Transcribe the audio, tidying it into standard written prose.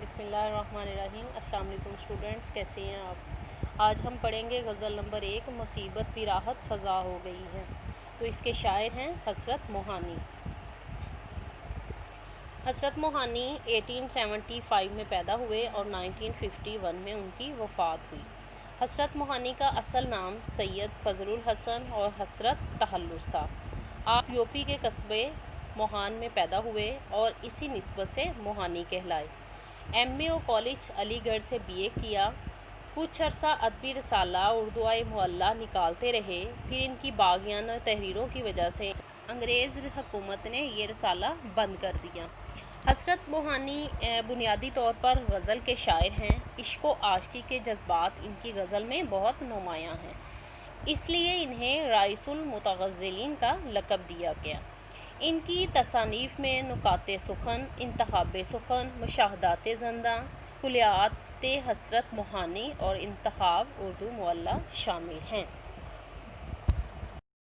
बिस्मिल्लाहिर्रहमानिर्रहीम। अस्सलाम वालेकुम स्टूडेंट्स, कैसे हैं आप। आज हम पढ़ेंगे गज़ल नंबर 1, मुसीबत भी राहत फ़ज़ा हो गई है। तो इसके शायर हैं हसरत मोहानी। हसरत मोहानी 1875 में पैदा हुए और 1951 में उनकी वफ़ात हुई। हसरत मोहानी का असल नाम सैयद फ़ज़लुल हसन और हसरत तहल्लुस था। आप यूपी के कस्बे मोहान में पैदा हुए और इसी निस्बत से मोहानी कहलाए। एमए और कॉलेज अलीगढ़ से बीए किया। कुछ अरसा अदबी रसाला उर्दू मुअल्ला निकालते रहे, फिर इनकी बागियाना तहरीरों की वजह से अंग्रेज़ हुकूमत ने ये रसाला बंद कर दिया। हसरत मोहानी बुनियादी तौर पर गज़ल के शायर हैं। इश्क व आशिकी के जज्बात इनकी गज़ल में बहुत नुमायाँ हैं, इसलिए इन्हें राइसुल मुतग़ज़्ज़िलीन का लक़ब दिया गया। इनकी तसानीफ़ में नुकाते सुखन, इंतखाबे सुखन, मुशाहदाते ज़ंदा, कुलियाते हसरत मोहानी और इंतखाब उर्दू मुअल्ला शामिल हैं।